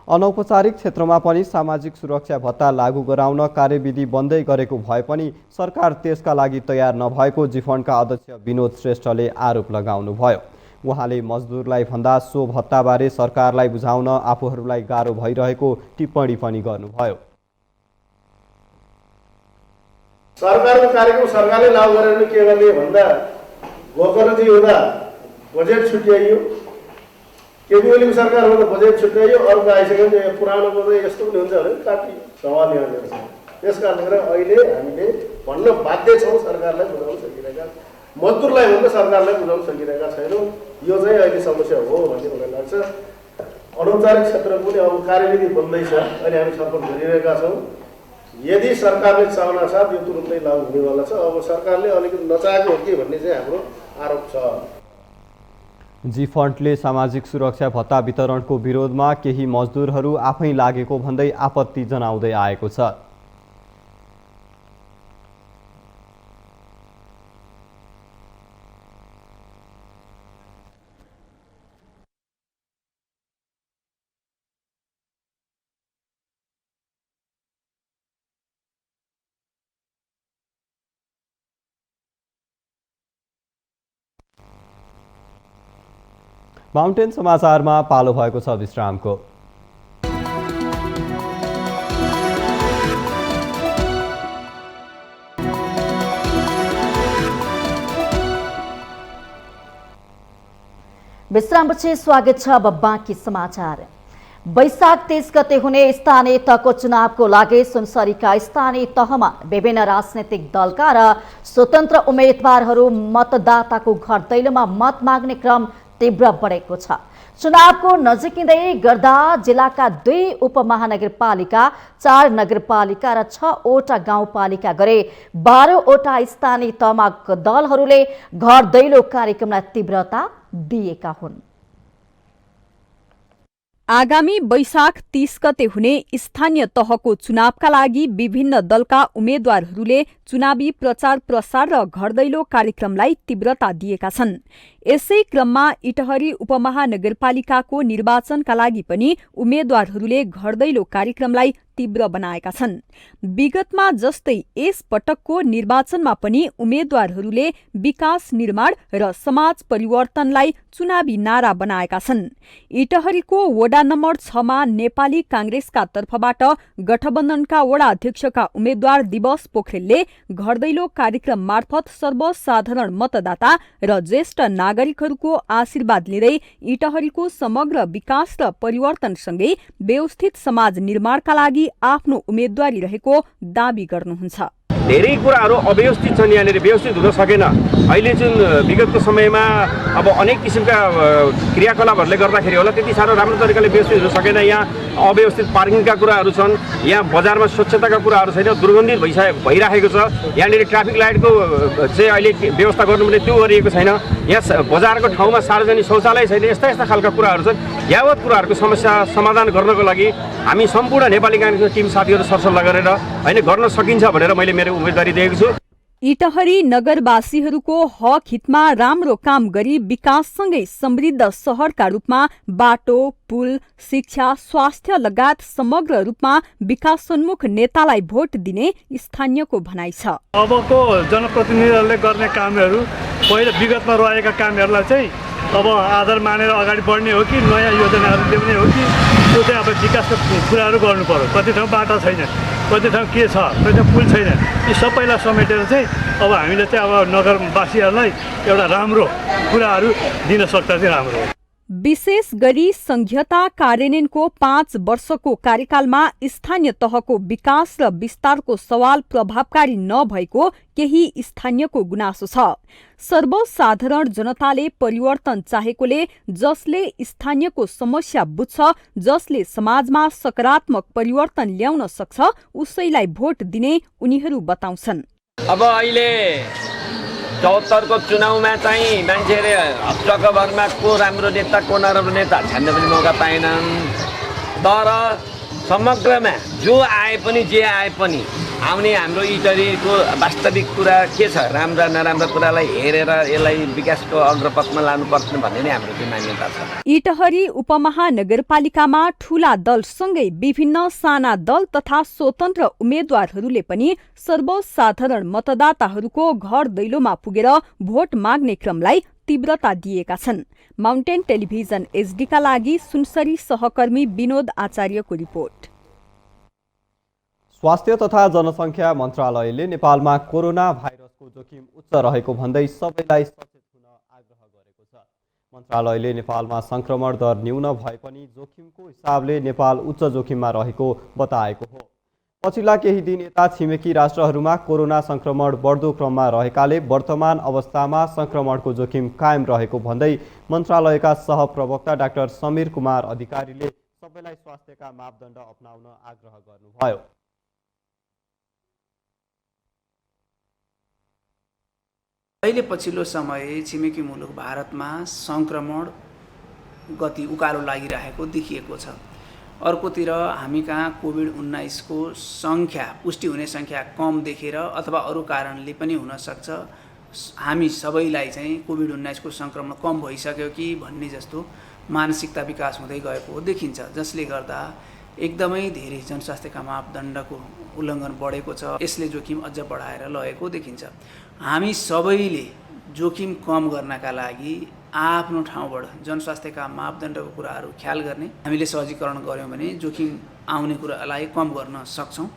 अनौपचारिक क्षेत्रमा पनि सामाजिक सुरक्षा भत्ता लागू गराउन कार्यविधि बन्दै गरेको भए पनि सरकार त्यसका लागि तयार नभएको जी-फन्डका अध्यक्ष विनोद श्रेष्ठले आरोप लगाउनुभयो। उहाँले मजदुरलाई भन्दा सो भत्ताबारे सरकारलाई बुझाउन आफूहरूलाई गाह्रो भइरहेको टिप्पणी पनि गर्नुभयो। सरकारको कार्यक्रम सरकारले लागू गरेर के गर्ने भन्दा गोकर्णजी हुँदा बजेट छुट्याइयो, केपी ओलीको सरकार हुँदा बजेट छुट्याइयो, अर्को आइसक्यो पुरानो बोल्दै यस्तो पनि हुन्छ भने काटियो। सवाल यहाँ छ। त्यस कारणले अहिले हामीले भन्न बाध्य छौँ सरकारलाई बुझाउन सकिरहेका, मजदुरलाई भन्दा सरकारलाई बुझाउन सकिरहेका छैनौँ। यो चाहिँ अहिले समस्या हो भन्ने मलाई लाग्छ। अनौपचारिक क्षेत्रको पनि अब कार्यविधि बन्दैछ, अहिले हामी छलफल गरिरहेका छौँ। यदि सरकारले चाहना साथ यो तुरुन्तै लागू हुनेवाला छ। अब सरकारले अलिकति नचाहेको हो कि भन्ने चाहिँ हाम्रो आरोप छ। जी फन्डले सामाजिक सुरक्षा भत्ता वितरणको विरोधमा केही मजदुरहरू आफै लागेको भन्दै आपत्ति जनाउँदै आएको छ। माउन्टेन समाचारमा पालो भएको छ विश्रामको। विश्रामपछि स्वागत छ। अब बाँकी समाचार। वैशाख 30 गते हुने स्थानीय तहको चुनावको लागि सुनसरीका स्थानीय तहमा विभिन्न राजनैतिक दलका र स्वतन्त्र उम्मेदवारहरू मतदाताको घर दैलोमा मत माग्ने क्रम तीव्र बढेको छ। चुनावको नजिकिँदै गर्दा जिल्लाका 2 उपमहानगरपालिका, 4 नगरपालिका र 6वटा गाउँपालिका गरी 12वटा स्थानीय तहमा दलहरूले घर दैलो कार्यक्रमलाई तीव्रता दिएका हुन्। आगामी वैशाख 30 गते हुने स्थानीय तहको चुनावका लागि विभिन्न दलका उम्मेद्वारहरूले चुनावी प्रचार प्रसार र घर दैलो कार्यक्रमलाई तीव्रता दिएका छन्। यसै क्रममा इटहरी उपमहानगरपालिकाको निर्वाचनका लागि पनि उम्मेद्वारहरूले घर दैलो कार्यक्रमलाई तीव्र बनाएका छन्। विगतमा जस्तै यस पटकको निर्वाचनमा पनि उम्मेद्वारहरूले विकास निर्माण र समाज परिवर्तनलाई चुनावी नारा बनाएका छन्। इटहरीको वडा नम्बर 6 मा नेपाली कांग्रेसका तर्फबाट गठबन्धनका वडा अध्यक्षका उम्मेद्वार दिवस पोखरेलले घर दैलो कार्यक्रम मार्फत सर्वसाधारण मतदाता र ज्येष्ठ नागरिकहरूको आशीर्वाद लिँदै इटहरीको समग्र विकास र परिवर्तनसँगै व्यवस्थित समाज निर्माणका लागि आफ्नो उम्मेदवारी रहेको दावी गर्नुहुन्छ। धेरै कुराहरू अव्यवस्थित छन्, यहाँनिर व्यवस्थित हुन सकेन। अहिले जुन विगतको समयमा अब अनेक किसिमका क्रियाकलापहरूले गर्दाखेरि होला त्यति साह्रो राम्रो तरिकाले व्यवस्थित हुन सकेन। यहाँ अव्यवस्थित पार्किङका कुराहरू छन्, यहाँ बजारमा स्वच्छताका कुराहरू छैन, दुर्गन्धित भइराखेको छ। यहाँनिर ट्राफिक लाइटको चाहिँ अहिले व्यवस्था गर्नुपर्ने त्यो गरिएको छैन। यहाँ बजारको ठाउँमा सार्वजनिक शौचालय छैन। यस्ता यस्ता खालका कुराहरू छन्। यावत कुराहरूको समस्या समाधान गर्नको लागि हामी सम्पूर्ण नेपाली कांग्रेसको टिम साथीहरू सरसल्लाह गरेर होइन गर्न सकिन्छ भनेर मैले मेरो उम्मेदवारी दिएको छु। इटहरी नगरवासीहरूको हक हितमा राम्रो काम गरी विकाससँगै समृद्ध शहरका रूपमा बाटो, पुल, शिक्षा, स्वास्थ्य लगायत समग्र रूपमा विकासोन्मुख नेतालाई भोट दिने स्थानीयको भनाइ छ। अबको जनप्रतिनिधिहरूले गर्ने कामहरू पहिला विगतमा रहेका कामहरूलाई चाहिँ अब आधार मानेर अगाडि बढ्ने हो कि नयाँ योजनाहरू ल्याउने हो कि त्यो चाहिँ अब विकासको कुराहरू गर्नु पर्यो। कति ठाउँ बाटो छैन, कति ठाउँ के छ, कति ठाउँ पुल छैन। यी सबैलाई समेटेर चाहिँ अब हामीले चाहिँ अब नगरवासीहरूलाई एउटा राम्रो कुराहरू दिन सक्दा चाहिँ राम्रो हो। विशेष गरी संघीयता कार्यान्वयनको 5 वर्षको कार्यकालमा स्थानीय तहको विकास र विस्तारको सवाल प्रभावकारी नभएको केही स्थानीयको गुनासो छ। सर्वसाधारण जनताले परिवर्तन चाहेकोले जसले स्थानीयको समस्या बुझ्छ, जसले समाजमा सकारात्मक परिवर्तन ल्याउन सक्छ उसैलाई भोट दिने उनीहरू बताउँछन्। अब अहिले 74 को चुनावमा चाहिँ मान्छेले हप्चकभरमा को राम्रो नेता को नराम्रो नेता छान्न पनि मौका पाएनन्। तर समग्रमा जो आए पनि जे आए पनि आउने हाम्रो इटहरीको वास्तविक कुरा के छ, राम्रा नराम्रा कुरालाई हेरेर यसलाई विकासको अग्रपथमा लानुपर्छ भन्ने नै हाम्रो चाहिँ मान्यता छ। इटहरी उपमहानगरपालिकामा ठूला दलसँगै विभिन्न साना दल तथा स्वतन्त्र उम्मेद्वारहरूले पनि सर्वसाधारण मतदाताहरूको घर दैलोमा पुगेर भोट माग्ने क्रमलाई तीव्रता दिएका छन्। माउन्टेन टेलिभिजन एचडीका लागि सुनसरी सहकर्मी विनोद आचार्यको रिपोर्ट। स्वास्थ्य तथा जनसङ्ख्या मन्त्रालयले नेपालमा कोरोना भाइरसको जोखिम उच्च रहेको भन्दै सबैलाई सचेत हुन आग्रह गरेको छ। मन्त्रालयले नेपालमा संक्रमण दर न्यून भए पनि जोखिमको हिसाबले नेपाल उच्च जोखिममा रहेको बताएको हो। पछिल्ला केही दिन यता छिमेकी राष्ट्रहरूमा कोरोना संक्रमण बढ्दो क्रममा रहेकाले वर्तमान अवस्थामा संक्रमणको जोखिम कायम रहेको भन्दै मन्त्रालयका सहप्रवक्ता डाक्टर समीर कुमार अधिकारीले सबैलाई स्वास्थ्यका मापदण्ड अपनाउन आग्रह गर्नुभयो। अहिले पछिल्लो समय छिमेकी मुलुक भारतमा सङ्क्रमण गति उकालो लागिरहेको देखिएको छ। अर्कोतिर हामी कहाँ कोभिड-19 को सङ्ख्या पुष्टि हुने सङ्ख्या कम देखेर अथवा अरू कारणले पनि हुनसक्छ हामी सबैलाई चाहिँ कोभिड-19 को सङ्क्रमण कम भइसक्यो कि भन्ने जस्तो मानसिकता विकास हुँदै गएको देखिन्छ, जसले गर्दा एकदमै धेरै जनस्वास्थ्यका मापदण्डको उल्लङ्घन बढेको छ। यसले जोखिम अझ बढाएर लगेको देखिन्छ। हामी सबैले जोखिम कम गर्नका लागि आफ्नो ठाउँबाट जनस्वास्थ्यका मापदण्डको कुराहरू ख्याल गर्ने, हामीले सहजीकरण गऱ्यौँ भने जोखिम आउने कुरालाई कम गर्न सक्छौँ।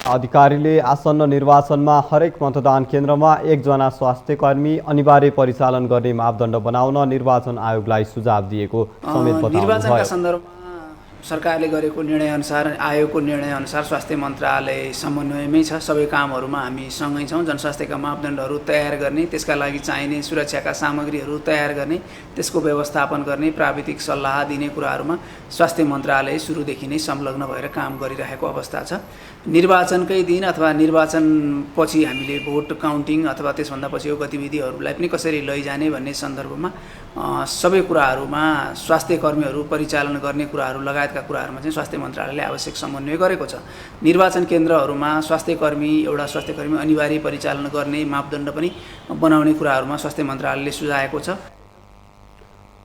अधिकारीले आसन्न निर्वाचनमा हरेक मतदान केन्द्रमा एकजना स्वास्थ्यकर्मी अनिवार्य परिचालन गर्ने मापदण्ड बनाउन निर्वाचन आयोगलाई सुझाव दिएको समेत बताउनुभयो। निर्वाचनका सन्दर्भमा सरकारले गरेको निर्णयअनुसार, आयोगको निर्णयअनुसार स्वास्थ्य मन्त्रालय समन्वयमै छ। सबै कामहरूमा हामी सँगै छौँ। जनस्वास्थ्यका मापदण्डहरू तयार गर्ने, त्यसका लागि चाहिने सुरक्षाका सामग्रीहरू तयार गर्ने, त्यसको व्यवस्थापन गर्ने, प्राविधिक सल्लाह दिने कुराहरूमा स्वास्थ्य मन्त्रालय सुरुदेखि नै संलग्न भएर काम गरिरहेको अवस्था छ। निर्वाचनकै दिन अथवा निर्वाचन पछि हामीले भोट काउन्टिङ अथवा त्यसभन्दा पछिको गतिविधिहरूलाई पनि कसरी लैजाने भन्ने सन्दर्भमा सबै कुराहरूमा स्वास्थ्य कर्मीहरू परिचालन गर्ने कुराहरू लगायतका कुराहरूमा चाहिँ स्वास्थ्य मन्त्रालयले आवश्यक समन्वय गरेको छ। निर्वाचन केन्द्रहरूमा एउटा स्वास्थ्य कर्मी अनिवार्य परिचालन गर्ने मापदण्ड पनि बनाउने कुराहरूमा स्वास्थ्य मन्त्रालयले सुझाएको छ।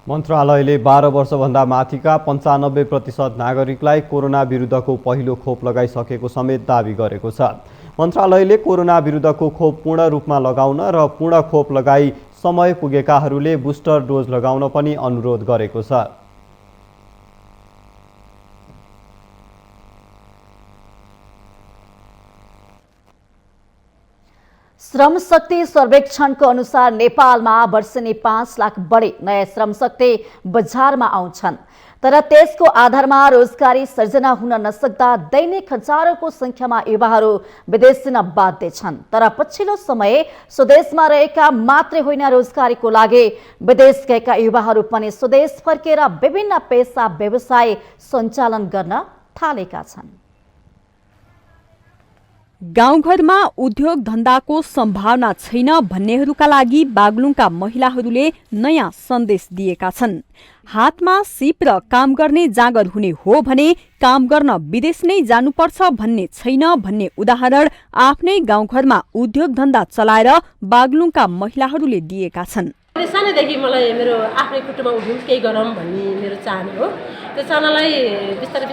मन्त्रालयले 12 वर्षभन्दा माथिका 95% नागरिकलाई कोरोना विरुद्धको पहिलो खोप लगाइसकेको समेत दावी गरेको छ। मन्त्रालयले कोरोना विरुद्धको खोप पूर्ण रूपमा लगाउन र पूर्ण खोप लगाई समय पुगेकाहरूले बुस्टर डोज लगाउन पनि अनुरोध गरेको छ। श्रम शक्ति सर्वेक्षणको अनुसार नेपालमा वर्षेनी 5 लाख बढी नयाँ श्रम शक्ति बजारमा आउँछन्, तर त्यसको आधारमा रोजगारी सृजना हुन नसक्दा दैनिक हजारौंको संख्यामा युवाहरू विदेश जान बाध्य छन्। तर पछिल्लो समय स्वदेशमा रहेका मात्रै होइन, रोजगारीको लागि विदेश गएका युवाहरू पनि स्वदेश फर्केर विभिन्न पेसा व्यवसाय सञ्चालन गर्न थालेका छन्। गाउँघरमा उद्योग धन्दाको सम्भावना छैन भन्नेहरूका लागि बागलुङका महिलाहरूले नयाँ सन्देश दिएका छन्। हातमा सिप र काम गर्ने जाँगर हुने हो भने काम गर्न विदेश नै जानुपर्छ भन्ने छैन भन्ने उदाहरण आफ्नै गाउँघरमा उद्योग धन्दा चलाएर बागलुङका महिलाहरूले दिएका छन्। सानैदेखि मलाई मेरो आफ्नै खुट्टामा उभिउँ केही गरौँ भन्ने मेरो चाहना हो। त्यो चाहनालाई बिस्तारै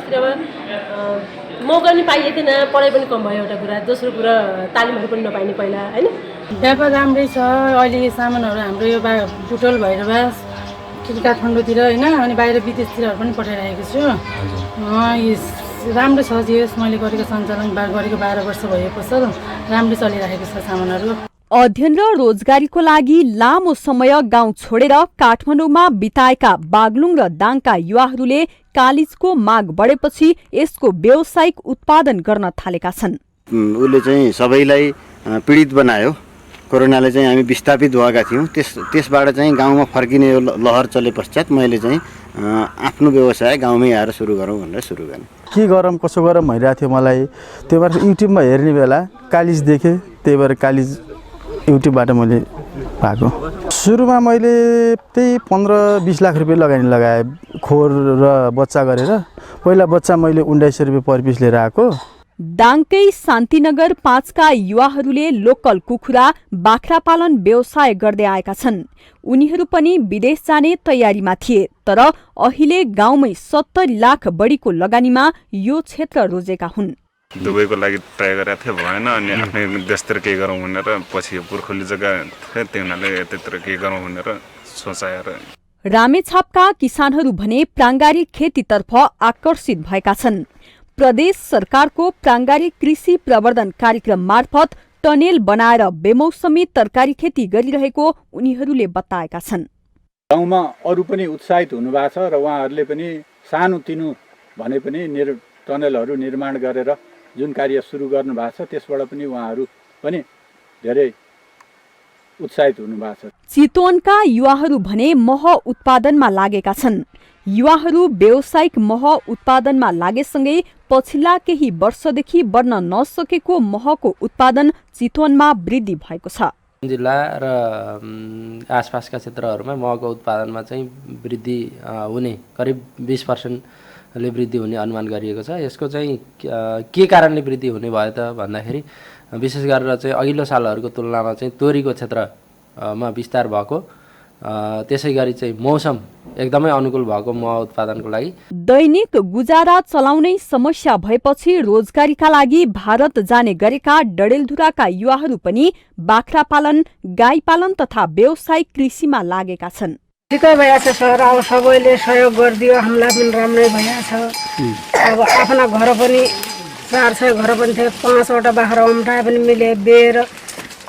मौका पनि पाइएन, पढाइ पनि कम भयो एउटा कुरा, दोस्रो कुरा तालिमहरू पनि नपाइने पहिला होइन। व्यापार राम्रै छ। अहिले सामानहरू हाम्रो यो बुटोल भएर काठमाडौँतिर होइन, अनि बाहिर विदेशतिरहरू पनि पठाइरहेको छु। राम्रो छ। यस मैले गरेको सञ्चालन गरेको 12 वर्ष भएको छ, राम्रै चलिरहेको छ सामानहरू। अध्ययन र रोजगारीको लागि लामो समय गाउँ छोडेर काठमाडौँमा बिताएका बागलुङ र दाङका युवाहरूले कालिजको माग बढेपछि यसको व्यावसायिक उत्पादन गर्न थालेका छन्। उसले चाहिँ सबैलाई पीडित बनायो। कोरोनाले चाहिँ हामी विस्थापित भएका थियौँ। त्यसबाट चाहिँ गाउँमा फर्किने लहर चले पश्चात मैले चाहिँ आफ्नो व्यवसाय गाउँमै आएर सुरु गरौँ भनेर सुरु गरेँ। के गरौँ कसो गरौँ भइरहेको थियो मलाई। त्यही भएर युट्युबमा हेर्ने बेला कालिज देखेँ, त्यही भएर कालिज युट्युबबाट मैले पाएको। सुरुमा मैले त्यही 15-20 लाख रुपियाँ लगाएँ खोर र बच्चा गरेर। पहिला बच्चा मैले 1900 रुपियाँ पर पिस लिएर आएको। दाङकै शान्तिनगर 5 का युवाहरूले लोकल कुखुरा बाख्रा पालन व्यवसाय गर्दै आएका छन्। उनीहरू पनि विदेश जाने तयारीमा थिए, तर अहिले गाउँमै 70 लाख बढीको लगानीमा यो क्षेत्र रोजेका हुन्। दुबईको लागि ट्राई गरेको थिएँ, भएन। अनि आफ्नै देशतिर केही गरौँ भनेर पछि पुर्खोली जग्गा थियो, त्यो हुनाले त्यतिर केही गरौँ भनेर सोचाएर। रामेछापका किसानहरू भने प्राङ्गारिक खेतीतर्फ आकर्षित भएका छन्। प्रदेश सरकारको प्राङ्गारिक कृषि प्रवर्धन कार्यक्रम मार्फत टनेल बनाएर बेमौसमी तरकारी खेती गरिरहेको उनीहरूले बताएका छन्। गाउँमा अरू पनि उत्साहित हुनुभएको छ र उहाँहरूले पनि सानोतिनो भने पनि टनेलहरू निर्माण गरेर जुन कार्य सुरु गर्नु भएको छ त्यसबाट पनि उहाँहरू पनि धेरै उत्साहित हुनुभएको छ। चितवनका युवाहरू भने मह उत्पादनमा लागेका छन्। युवाहरू व्यावसायिक मह उत्पादनमा लागेसँगै पछिल्ला केही वर्षदेखि बढ्न नसकेको महको उत्पादन चितवनमा वृद्धि भएको छ। जिल्ला र आसपासका क्षेत्रहरूमा महको उत्पादनमा चाहिँ वृद्धि हुने करिब 20% ले वृद्धि हुने अनुमान गरिएको छ। यसको चाहिँ के कारणले वृद्धि हुने भयो त भन्दाखेरि विशेष गरेर चाहिँ अघिल्लो सालहरूको तुलनामा चाहिँ तोरीको क्षेत्रमा विस्तार भएको, त्यसै गरी चाहिँ मौसम एकदमै अनुकूल भएको मह उत्पादनको लागि। दैनिक गुजारा चलाउनै समस्या भएपछि रोजगारीका लागि भारत जाने गरेका डडेलधुराका युवाहरू पनि बाख्रा पालन, गाई पालन तथा व्यावसायिक कृषिमा लागेका छन्। ठिकै भइरहेछ सर, अब सबैले सहयोग गरिदियो, हामीलाई पनि राम्रै भइरहेछ। अब आफ्ना घर पनि 4-6 घर पनि थिए, 5वटा बाख्रा अम्ठाए पनि मिले, बेर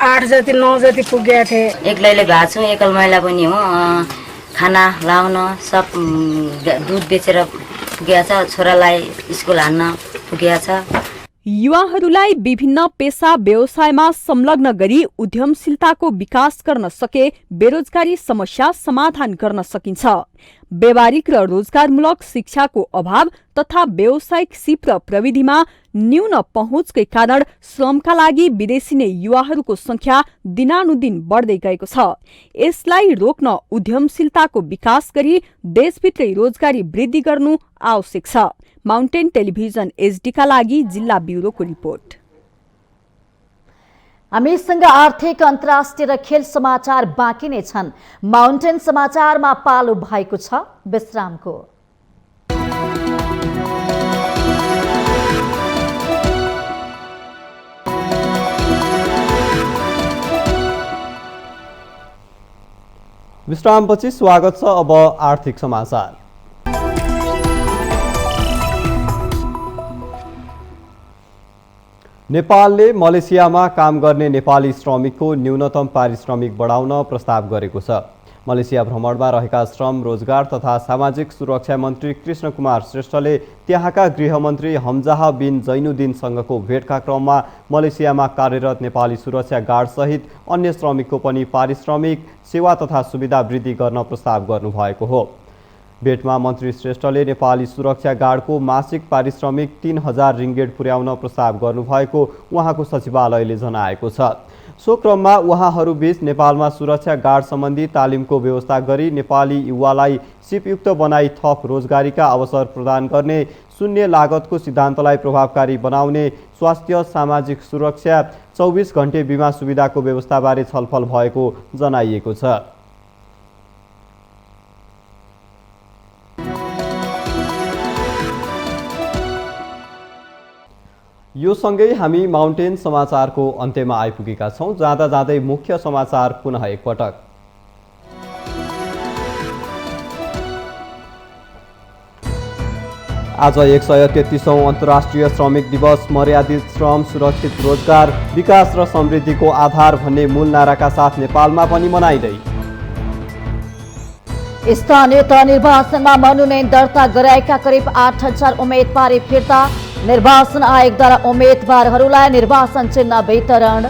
8 जति 9 जति पुगेका थिए। एक्लैले भएको छु, एकल महिला पनि हो, खाना लाउन सब दुध बेचेर पुगेको छ, छोरालाई स्कुल हान्न पुगेको छ। युवाहरूलाई विभिन्न पेशा व्यवसायमा संलग्न गरी उद्यमशीलताको विकास गर्न सके बेरोजगारी समस्या समाधान गर्न सकिन्छ। व्यावहारिक र रोजगारमूलक शिक्षाको अभाव तथा व्यावसायिक सिप र प्रविधिमा न्यून पहुँचकै कारण श्रमका लागि विदेशिने युवाहरूको संख्या दिनानुदिन बढ्दै गएको छ। यसलाई रोक्न उद्यमशीलताको विकास गरी देशभित्रै रोजगारी वृद्धि गर्नु आवश्यक छ। माउन्टेन टेलिभिजन एचडीका लागि जिल्ला ब्युरोको रिपोर्ट। हामीसँग आर्थिक अन्तर्राष्ट्रिय र खेल समाचार बाँकी नै छन्। माउन्टेन समाचारमा पालो भएको छ विश्रामको। विश्रामपछि स्वागत छ। अब आर्थिक समाचार। नेपालले मलेसियामा काम गर्ने नेपाली श्रमिकको न्यूनतम पारिश्रमिक बढाउन प्रस्ताव गरेको छ। मलेसिया भ्रमणमा रहेका श्रम, रोजगार तथा सामाजिक सुरक्षा मन्त्री कृष्ण कुमार श्रेष्ठले त्यहाँका गृहमन्त्री हमजाह बिन जैनुद्दिनसँगको भेटका क्रममा मलेसियामा कार्यरत नेपाली सुरक्षा गार्डसहित अन्य श्रमिकको पनि पारिश्रमिक, सेवा तथा सुविधा वृद्धि गर्न प्रस्ताव गर्नुभएको हो। भेटमा मन्त्री श्रेष्ठले नेपाली सुरक्षा गार्डको मासिक पारिश्रमिक 3000 रिङ्गेट पुर्याउन प्रस्ताव गर्नुभएको उहाँको सचिवालयले जनाएको छ। सो क्रममा उहाँहरूबीच नेपालमा सुरक्षा गार्ड सम्बन्धी तालिमको व्यवस्था गरी नेपाली युवालाई सिपयुक्त बनाई थप रोजगारीका अवसर प्रदान गर्ने, शून्य लागतको सिद्धान्तलाई प्रभावकारी बनाउने, स्वास्थ्य, सामाजिक सुरक्षा, 24 घण्टे बिमा सुविधाको व्यवस्थाबारे छलफल भएको जनाइएको छ। यो सँगै हामी माउन्टेन समाचारको अन्त्यमा आइपुगेका छौँ। जाँदा जाँदै मुख्य समाचार पुनः एकपटक। आज 133औं अन्तर्राष्ट्रिय श्रमिक दिवस। मर्यादित श्रम, सुरक्षित रोजगार, विकास र समृद्धिको आधार भन्ने मूल नाराका साथ नेपालमा पनि मनाइँदै। स्थानीय तह निर्वाचनमा मनोनयन दर्ता गराएका करिब 8000 उम्मेदवारी फिर्ता। निर्वाचन आयोगद्वारा उम्मेदवारहरूलाई निर्वाचन चिन्ह वितरण।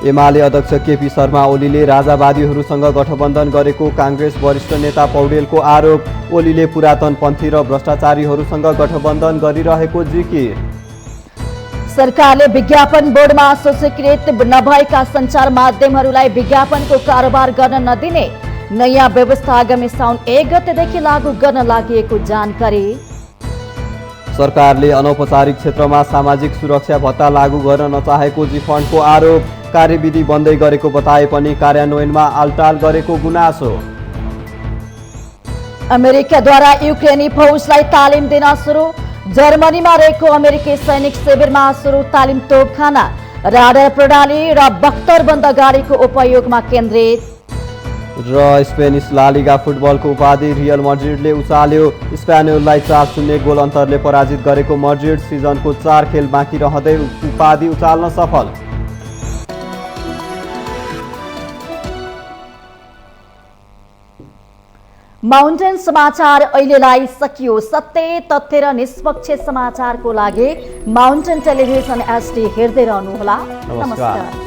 एमाले अध्यक्ष केपी शर्मा ओलीले राजावादीहरूसँग गठबन्धन गरेको काङ्ग्रेस वरिष्ठ नेता पौडेलको आरोप। ओलीले पुरातनपन्थी र भ्रष्टाचारीहरूसँग गठबन्धन गरिरहेको जिकिर। सरकारले विज्ञापन बोर्डमा सूचीकृत नभएका सञ्चार माध्यमहरूलाई विज्ञापनको कारोबार गर्न नदिने नयाँ व्यवस्था आगामी साउन 1 गतेदेखि लागू गर्न लागि जानकारी। सरकारले अनौपचारिक क्षेत्रमा सामाजिक सुरक्षा भत्ता लागू गर्न नचाहेको जीफन्डको आरोप। कार्यविधि बन्दै गरेको बताए पनि कार्यान्वयनमा आलटाल गरेको गुनासो। अमेरिकाद्वारा युक्रेनी फौजलाई तालिम दिन सुरु। जर्मनीमा रहेको अमेरिकी सैनिक शिविरमा सुरु तालिम तोपखाना। राडार प्रणाली र बख्तरबन्द गाडीको उपयोगमा केन्द्रित। र स्पेनिस ला लिगा फुटबलको उपाधि रियल मड्रिडले उचाल्यो। स्पेनियोललाई 4-0 गोल अन्तरले पराजित गरेको मड्रिड सिजनको 4 खेल बाँकी रहँदै उपाधि उचाल्न सफल। माउन्टेन समाचार अहिलेलाई सकियो। सत्य, तथ्य र निष्पक्ष समाचारको लागि माउन्टेन टेलिभिजन एचडी हेर्दै रहनुहोला। नमस्कार।